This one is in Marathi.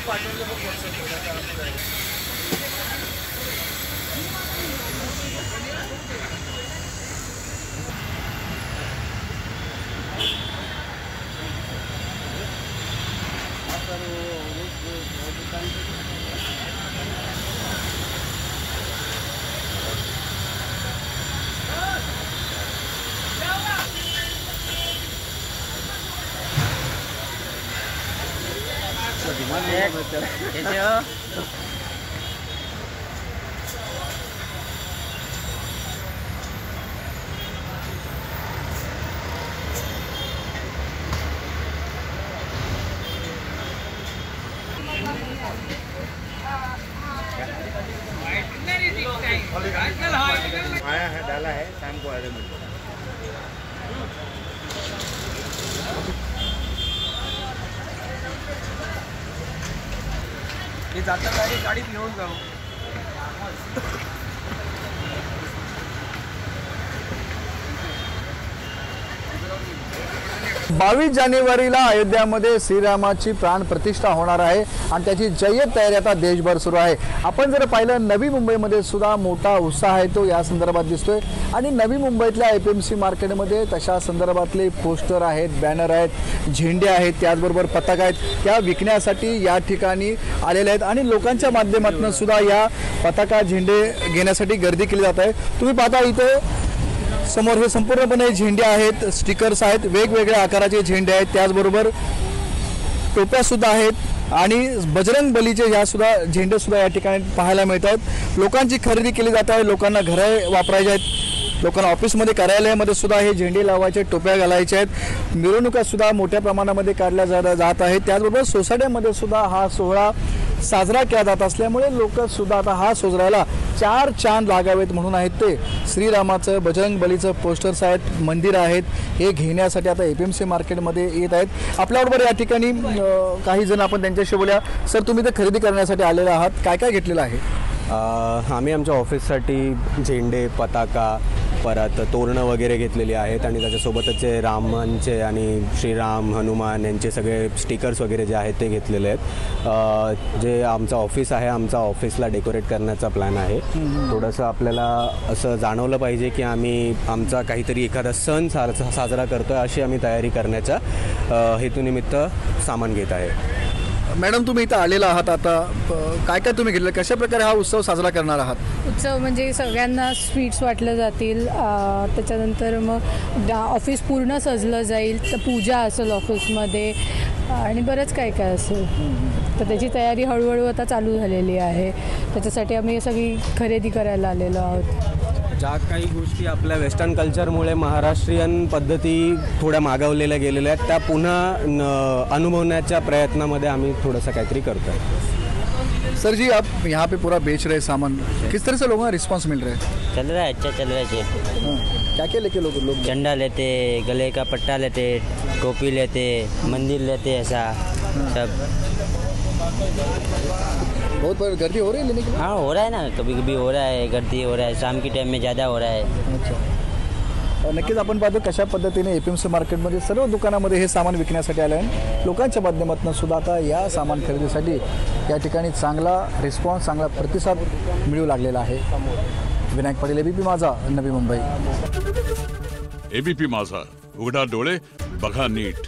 कैसे हो? आया है, डाला है, शाम को आएगा मिल। ये जाता गाडीत घेऊन जाऊ। बावीस जानेवारीला अयोध्यामध्ये श्रीरामाची प्राण प्रतिष्ठा होणार आहे आणि त्याची जय्यत तयारी आता देशभर सुरू आहे। आपण जर पाहिलं नवी मुंबईमध्ये सुद्धा मोठा उत्साह आहे तो या संदर्भात दिसतोय आणि नवी मुंबईतल्या एपीएमसी मार्केटमध्ये तशा संदर्भातले पोस्टर आहेत, बॅनर आहेत, झेंडे आहेत, त्याचबरोबर पताका आहेत, त्या विकण्यासाठी या ठिकाणी आलेले आहेत आणि लोकांच्या माध्यमातून सुद्धा या पताका झेंडे घेण्यासाठी गर्दी केली जात आहे। तुम्ही पाहता इथे समोर हे संपूर्णपणे झेंडे आहेत, स्टिकर्स आहेत, वेगवेगळ्या आकाराचे झेंडे आहेत, त्याचबरोबर टोप्या सुद्धा आहेत आणि बजरंग बलीचे ह्या सुद्धा झेंडे सुद्धा या ठिकाणी पाहायला मिळतात। लोकांची खरेदी केली जात आहे, लोकांना घरे वापरायचे आहेत, लोकांना ऑफिसमध्ये कार्यालयामध्ये सुद्धा हे झेंडे लावायचे, टोप्या घालायच्या आहेत, मिरवणुका सुद्धा मोठ्या प्रमाणामध्ये काढल्या जात आहेत। त्याचबरोबर सोसायट्यामध्ये सुद्धा हा सोहळा साजरा केला जात असल्यामुळे लोक सुद्धा आता हा सोजरायला चार चांद लागावेत म्हणून आहेत ते श्रीरामाचं, बजरंग बलीचं पोस्टर्स आहेत, मंदिर आहेत, हे घेण्यासाठी आता एपीएमसी मार्केटमध्ये येत आहेत। आपल्याबरोबर या ठिकाणी काही जण आपण त्यांच्याशी बोलूया। सर, तुम्ही तर खरेदी करण्यासाठी आलेले आहात, काय काय घेतलेलं आहे? आम्ही आमच्या ऑफिससाठी झेंडे, पताका, परत तोरणं वगैरे घेतलेली आहेत आणि त्याच्यासोबतच रामांचे आणि श्रीराम, हनुमान यांचे सगळे स्टिकर्स वगैरे जे आहेत ते घेतलेले आहेत। जे आमचं ऑफिस आहे, आमचा ऑफिसला डेकोरेट करण्याचा प्लॅन आहे। थोडंसं आपल्याला असं जाणवलं पाहिजे की आम्ही आमचा काहीतरी एखादा सण साजरा करतो आहे, अशी आम्ही तयारी करण्याच्या हेतूनिमित्त सामान घेत आहे। मॅडम, तुम्ही इथं आलेला आहात, आता काय काय तुम्ही घेतलं, कशा प्रकारे हा उत्सव साजरा करणार आहात? उत्सव म्हणजे सगळ्यांना स्वीट्स वाटलं जातील, त्याच्यानंतर मग ऑफिस पूर्ण सजलं जाईल, तर पूजा असेल ऑफिसमध्ये आणि बरंच काय काय असेल। तर त्याची तयारी हळूहळू आता चालू झालेली आहे, त्याच्यासाठी आम्ही सगळी खरेदी करायला आलेलो आहोत। ज्या काही गोष्टी आपल्या वेस्टर्न कल्चरमुळे महाराष्ट्रीयन पद्धती थोड्या मागवलेल्या गेलेल्या आहेत, त्या पुन्हा अनुभवण्याच्या प्रयत्नामध्ये आम्ही थोडंसं काहीतरी करतो है। सर जी, आप यहाँ पे पूरा बेच रहे सामान, किस तरह से लोगों का रिस्पांस मिल रहा है? चल रहा है, अच्छा चल रहा है। क्या क्या लेके लोग झंडा लेते, गले का पट्टा लेते, टोपी लेते, मंदिर लेते, ऐसा सब बहुत गर्दी हो रही है लेने के लिए? हाँ, हो रहा है ना, कभी कभी हो रहा है, गर्दी हो रहा है, शाम के टाइम में ज़्यादा हो रहा है। अच्छा, नक्कीच आपण पाहतो कशा पद्धतीने एपीएमसी मार्केटमध्ये सर्व दुकानामध्ये हे सामान विकण्यासाठी आलं आहे। लोकांच्या माध्यमातून सुद्धा आता या सामान खरेदीसाठी या ठिकाणी चांगला रिस्पॉन्स, चांगला प्रतिसाद मिळू लागलेला आहे। विनायक पाटील, एबीपी माझा, नवी मुंबई। एबीपी माझा, उघडा डोळे बघा नीट।